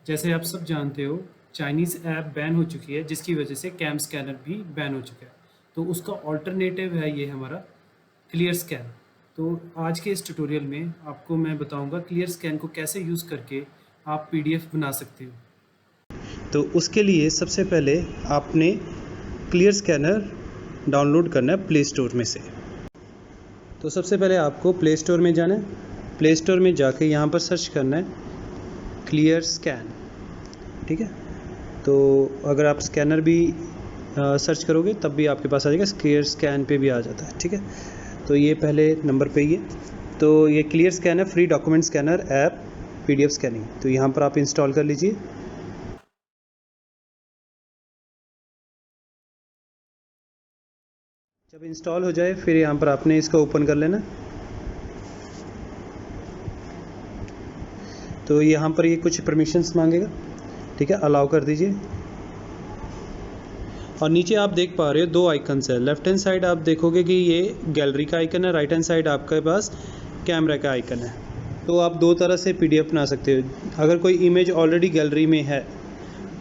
जैसे आप सब जानते हो, चाइनीज़ ऐप बैन हो चुकी है, जिसकी वजह से कैम स्कैनर भी बैन हो चुका है। तो उसका ऑल्टरनेटिव है ये हमारा क्लियर स्कैन। तो आज के इस ट्यूटोरियल में आपको मैं बताऊंगा क्लियर स्कैन को कैसे यूज़ करके आप पीडीएफ बना सकते हो। तो उसके लिए सबसे पहले आपने क्लियर स्कैनर डाउनलोड करना है प्ले स्टोर में से। तो सबसे पहले आपको प्ले स्टोर में जाना है। प्ले स्टोर में जाके यहाँ पर सर्च करना है क्लियर स्कैन। ठीक है, तो अगर आप स्कैनर भी सर्च करोगे तब भी आपके पास आ जाएगा, क्लियर स्कैन पे भी आ जाता है। ठीक है, तो ये पहले नंबर पे ही है। तो ये क्लियर स्कैन है, free document scanner app PDF scanning. तो यहाँ पर आप इंस्टॉल कर लीजिए। जब इंस्टॉल हो जाए फिर यहाँ पर आपने इसको ओपन कर लेना। तो यहाँ पर ये कुछ परमिशंस मांगेगा। ठीक है, अलाउ कर दीजिए। और नीचे आप देख पा रहे हो दो आइकन्स है। लेफ्ट हैंड साइड आप देखोगे कि ये गैलरी का आइकन है, राइट हैंड साइड आपके पास कैमरा का आइकन है। तो आप दो तरह से पीडीएफ बना सकते हो। अगर कोई इमेज ऑलरेडी गैलरी में है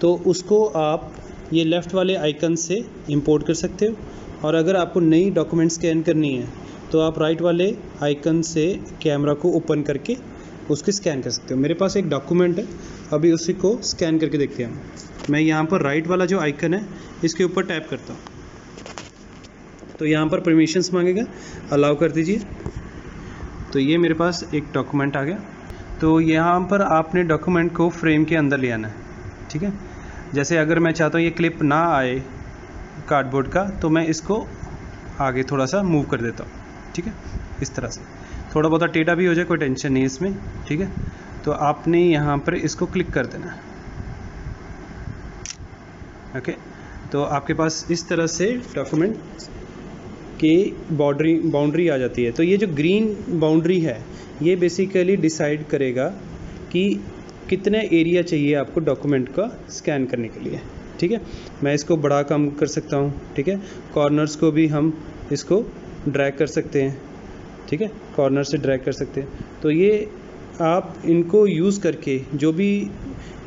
तो उसको आप ये लेफ़्ट वाले आइकन से इंपोर्ट कर सकते हो, और अगर आपको नई डॉक्यूमेंट स्कैन करनी है तो आप राइट वाले आइकन से कैमरा को ओपन करके उसको स्कैन कर सकते हो। मेरे पास एक डॉक्यूमेंट है, अभी उसी को स्कैन करके देखते हैं हम। मैं यहाँ पर राइट वाला जो आइकन है इसके ऊपर टैप करता हूँ, तो यहाँ पर परमिशंस मांगेगा, अलाउ कर दीजिए। तो ये मेरे पास एक डॉक्यूमेंट आ गया। तो यहाँ पर आपने डॉक्यूमेंट को फ्रेम के अंदर ले आना है। ठीक है, जैसे अगर मैं चाहता हूँ ये क्लिप ना आए कार्डबोर्ड का, तो मैं इसको आगे थोड़ा सा मूव कर देता हूँ। ठीक है, इस तरह से थोड़ा बहुत टेढ़ा भी हो जाए, कोई टेंशन नहीं है इसमें। ठीक है, तो आपने यहाँ पर इसको क्लिक कर देना है। ओके, तो आपके पास इस तरह से डॉक्यूमेंट की बाउंड्री आ जाती है। तो ये जो ग्रीन बाउंड्री है ये बेसिकली डिसाइड करेगा कि कितना एरिया चाहिए आपको डॉक्यूमेंट का स्कैन करने के लिए। ठीक है, मैं इसको बड़ा कम कर सकता हूँ। ठीक है, कॉर्नर्स को भी हम इसको ड्रैग कर सकते हैं। ठीक है, कॉर्नर से ड्रैग कर सकते हैं। तो ये आप इनको यूज़ करके जो भी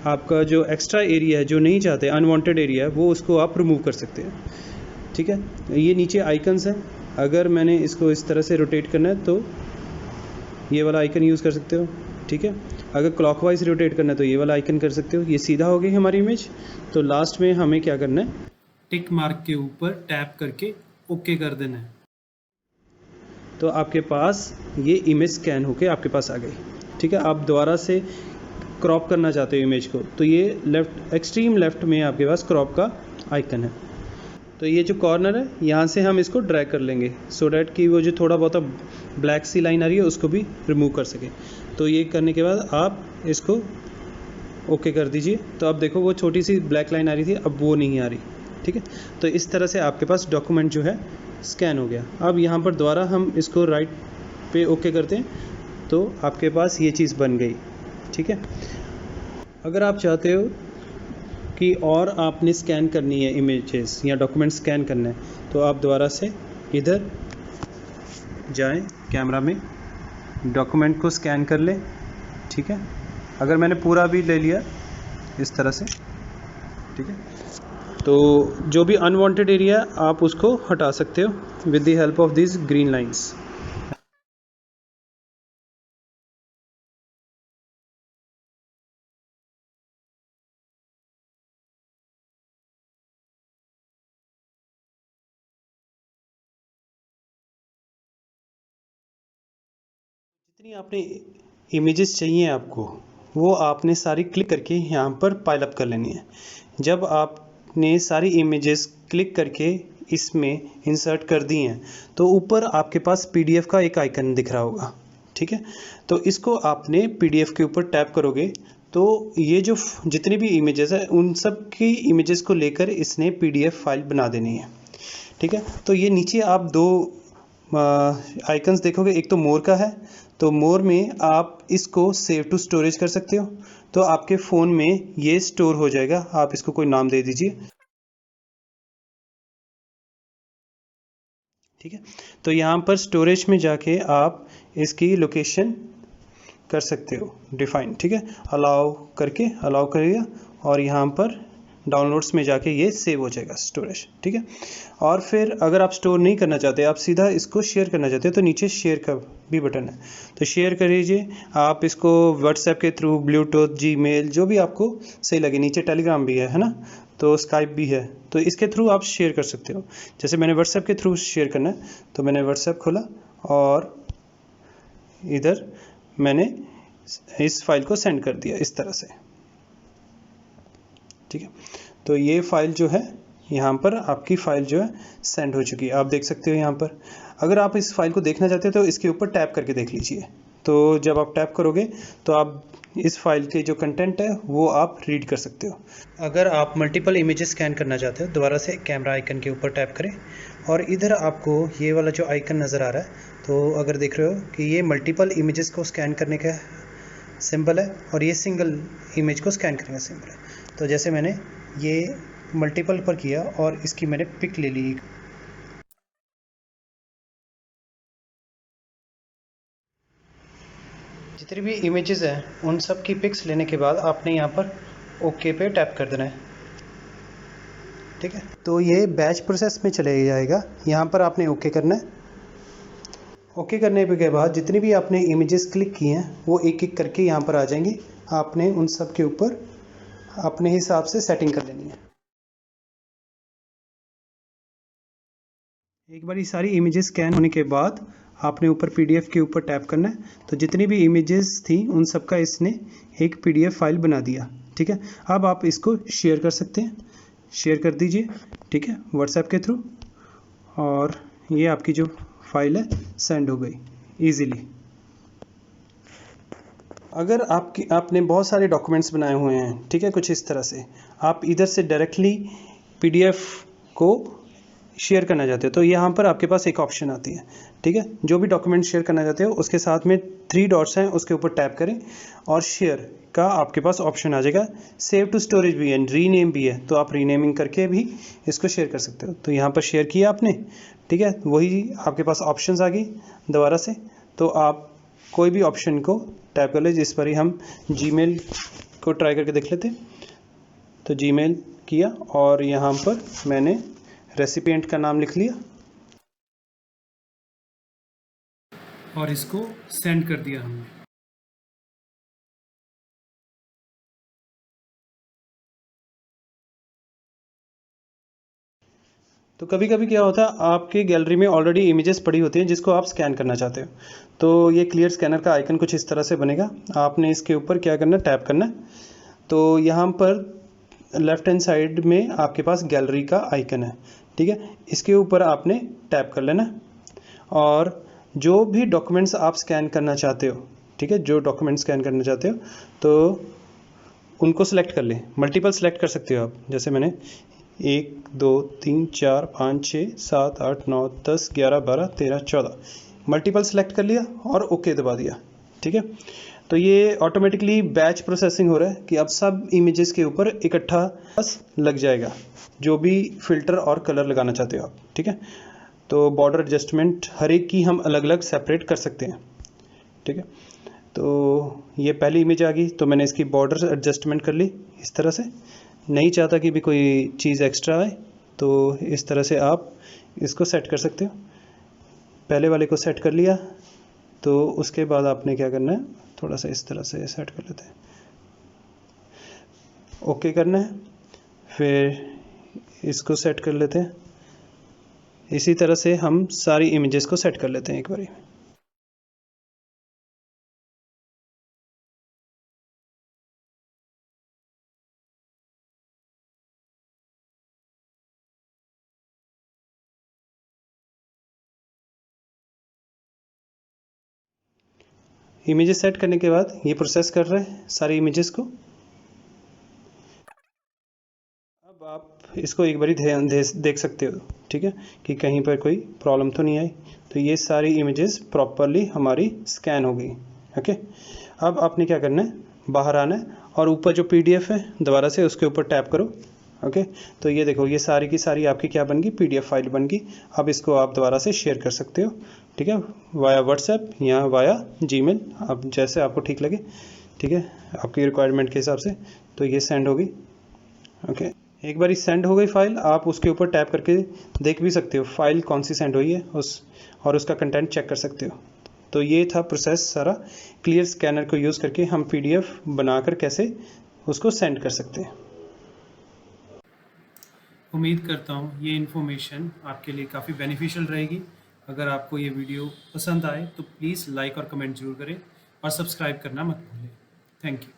आपका जो एक्स्ट्रा एरिया है, जो नहीं चाहते अनवांटेड एरिया है, वो उसको आप रिमूव कर सकते हैं। ठीक है, ये नीचे आइकन्स हैं। अगर मैंने इसको इस तरह से रोटेट करना है तो ये वाला आइकन यूज़ कर सकते हो। ठीक है, अगर क्लॉकवाइज रोटेट करना है तो ये वाला आइकन कर सकते हो। ये सीधा हो गई हमारी इमेज। तो लास्ट में हमें क्या करना है, टिक मार्क के ऊपर टैप करके ओके कर देना है। तो आपके पास ये इमेज स्कैन होके आपके पास आ गई। ठीक है, आप दोबारा से क्रॉप करना चाहते हो इमेज को, तो ये लेफ्ट एक्सट्रीम लेफ्ट में आपके पास क्रॉप का आइकन है। तो ये जो कॉर्नर है यहाँ से हम इसको ड्रैग कर लेंगे, सो डैट कि वो जो थोड़ा बहुत ब्लैक सी लाइन आ रही है उसको भी रिमूव कर सके। तो ये करने के बाद आप इसको ओके कर दीजिए। तो अब देखो वो छोटी सी ब्लैक लाइन आ रही थी, अब वो नहीं आ रही। ठीक है, तो इस तरह से आपके पास डॉक्यूमेंट जो है स्कैन हो गया। अब यहाँ पर दोबारा हम इसको राइट पे ओके करते हैं, तो आपके पास ये चीज़ बन गई। ठीक है, अगर आप चाहते हो कि और आपने स्कैन करनी है इमेजेस या डॉक्यूमेंट स्कैन करना है, तो आप दोबारा से इधर जाएं, कैमरा में डॉक्यूमेंट को स्कैन कर लें। ठीक है, अगर मैंने पूरा भी ले लिया इस तरह से, ठीक है, तो जो भी अनवांटेड एरिया आप उसको हटा सकते हो with the help of this green lines. जितनी आपने इमेजेस चाहिए आपको, वो आपने सारी क्लिक करके यहाँ पर पाइल अप कर लेनी है। जब आपने सारी इमेजेस क्लिक करके इसमें इंसर्ट कर दी हैं, तो ऊपर आपके पास पीडीएफ का एक आइकन दिख रहा होगा। ठीक है, तो इसको आपने पीडीएफ के ऊपर टैप करोगे तो ये जो जितनी भी इमेजेस है उन सब की इमेजेस को लेकर इसने पीडीएफ फाइल बना देनी है। ठीक है, तो ये नीचे आप दो आइकन्स देखोगे, एक तो मोर का है, तो मोर में आप इसको सेव टू स्टोरेज कर सकते हो, तो आपके फ़ोन में ये स्टोर हो जाएगा। आप इसको कोई नाम दे दीजिए। ठीक है, तो यहाँ पर स्टोरेज में जाके आप इसकी लोकेशन कर सकते हो डिफाइन, ठीक है। अलाउ करिए और यहाँ पर डाउनलोड्स में जाके ये सेव हो जाएगा स्टोरेज, ठीक है। और फिर अगर आप स्टोर नहीं करना चाहते, आप सीधा इसको शेयर करना चाहते हो, तो नीचे शेयर का भी बटन है, तो शेयर कर लीजिए आप इसको व्हाट्सएप के थ्रू, ब्लूटूथ, जीमेल, जो भी आपको सही लगे। नीचे टेलीग्राम भी है ना, तो स्काइप भी है, तो इसके थ्रू आप शेयर कर सकते हो। जैसे मैंने व्हाट्सएप के थ्रू शेयर करना है, तो मैंने व्हाट्सएप खोला और इधर मैंने इस फाइल को सेंड कर दिया इस तरह से, ठीक है। तो ये फाइल जो है यहाँ पर आपकी फ़ाइल जो है सेंड हो चुकी है, आप देख सकते हो यहाँ पर। अगर आप इस फाइल को देखना चाहते हो तो इसके ऊपर टैप करके देख लीजिए। तो जब आप टैप करोगे तो आप इस फाइल के जो कंटेंट है वो आप रीड कर सकते हो। अगर आप मल्टीपल इमेजेस स्कैन करना चाहते हो, दोबारा से कैमरा आइकन के ऊपर टैप करें और इधर आपको ये वाला जो आइकन नज़र आ रहा है, तो अगर देख रहे हो कि ये मल्टीपल इमेजेस को स्कैन करने का सिंबल है और ये सिंगल इमेज को स्कैन करने का सिंबल है। तो जैसे मैंने ये मल्टीपल पर किया और इसकी मैंने पिक ले ली। जितनी भी इमेजेस हैं उन सब की पिक्स लेने के बाद आपने यहाँ पर ओके पे टैप कर देना है, ठीक है। तो ये बैच प्रोसेस में चले जाएगा, यहाँ पर आपने ओके करना है। ओके करने के बाद जितनी भी आपने इमेजेस क्लिक की हैं वो एक एक करके यहाँ पर आ जाएंगी। आपने उन सब के ऊपर अपने हिसाब से सेटिंग कर लेनी है। एक बार ये सारी इमेजेस स्कैन होने के बाद आपने ऊपर पीडीएफ के ऊपर टैप करना है, तो जितनी भी इमेजेस थी उन सब का इसने एक पीडीएफ फाइल बना दिया, ठीक है। अब आप इसको शेयर कर सकते हैं, शेयर कर दीजिए, ठीक है, व्हाट्सएप के थ्रू, और ये आपकी जो फाइल है सेंड हो गई ईजीली। अगर आपने बहुत सारे डॉक्यूमेंट्स बनाए हुए हैं, ठीक है, कुछ इस तरह से, आप इधर से डायरेक्टली पीडीएफ को शेयर करना चाहते हो, तो यहाँ पर आपके पास एक ऑप्शन आती है, ठीक है। जो भी डॉक्यूमेंट शेयर करना चाहते हो उसके साथ में 3 डॉट्स हैं, उसके ऊपर टैप करें और शेयर का आपके पास ऑप्शन आ जाएगा। सेव टू स्टोरेज भी है, रीनेम भी है, तो आप रीनेमिंग करके भी इसको शेयर कर सकते हो। तो यहाँ पर शेयर किया आपने, ठीक है, वही आपके पास ऑप्शंस आ गई दोबारा से। तो आप कोई भी ऑप्शन को टैप कर ले। जिस पर ही हम जीमेल को ट्राई करके देख लेते, तो जीमेल किया और यहाँ पर मैंने रेसिपिएंट का नाम लिख लिया और इसको सेंड कर दिया हमने। तो कभी कभी क्या होता है, आपकी गैलरी में ऑलरेडी इमेजेस पड़ी होती हैं जिसको आप स्कैन करना चाहते हो, तो ये क्लियर स्कैनर का आइकन कुछ इस तरह से बनेगा। आपने इसके ऊपर क्या करना है, टैप करना है। तो यहाँ पर लेफ्ट हैंड साइड में आपके पास गैलरी का आइकन है, ठीक है, इसके ऊपर आपने टैप कर लेना और जो भी डॉक्यूमेंट्स आप स्कैन करना चाहते हो, ठीक है, जो डॉक्यूमेंट्स स्कैन करना चाहते हो तो उनको सेलेक्ट कर लें। मल्टीपल सेलेक्ट कर सकते हो आप, जैसे मैंने 1 2 3 4 5 6 7 8 9 10 11 12 13 14 मल्टीपल सेलेक्ट कर लिया और ओके दबा दिया, ठीक है। तो ये ऑटोमेटिकली बैच प्रोसेसिंग हो रहा है कि अब सब इमेजेस के ऊपर इकट्ठा लग जाएगा, जो भी फिल्टर और कलर लगाना चाहते हो आप, ठीक है। तो बॉर्डर एडजस्टमेंट हर एक की हम अलग अलग सेपरेट कर सकते हैं, ठीक है। तो ये पहली इमेज आ गई, तो मैंने इसकी बॉर्डर एडजस्टमेंट कर ली इस तरह से। नहीं चाहता कि भी कोई चीज़ एक्स्ट्रा आए, तो इस तरह से आप इसको सेट कर सकते हो। पहले वाले को सेट कर लिया, तो उसके बाद आपने क्या करना है, थोड़ा सा इस तरह से सेट कर लेते हैं, ओके करना है, फिर इसको सेट कर लेते हैं। इसी तरह से हम सारी इमेजेस को सेट कर लेते हैं एक बारी। इमेजेस सेट करने के बाद ये प्रोसेस कर रहे हैं सारी इमेजेस को। अब आप इसको एक बारी ध्यान देख सकते हो, ठीक है, कि कहीं पर कोई प्रॉब्लम तो नहीं आई। तो ये सारी इमेजेस प्रॉपरली हमारी स्कैन हो गई, ओके। अब आपने क्या करना है, बाहर आना है और ऊपर जो पीडीएफ है दोबारा से उसके ऊपर टैप करो, ओके। तो ये देखो, ये सारी की सारी आपकी क्या बन गई, पीडीएफ फाइल बन गई। अब इसको आप दोबारा से शेयर कर सकते हो, ठीक है, वाया व्हाट्सएप या वाया जीमेल, आप जैसे आपको ठीक लगे, ठीक है, आपकी रिक्वायरमेंट के हिसाब से। तो ये सेंड होगी। ओके, एक बार सेंड हो गई फाइल, आप उसके ऊपर टैप करके देख भी सकते हो फाइल कौन सी सेंड हुई है और उसका कंटेंट चेक कर सकते हो। तो ये था प्रोसेस सारा, क्लियर स्कैनर को यूज़ करके हम PDF बनाकर कैसे उसको सेंड कर सकते हैं। उम्मीद करता हूँ ये इन्फॉर्मेशन आपके लिए काफ़ी बेनिफिशियल रहेगी। अगर आपको ये वीडियो पसंद आए तो प्लीज़ लाइक और कमेंट ज़रूर करें और सब्सक्राइब करना मत भूलें। Thank you.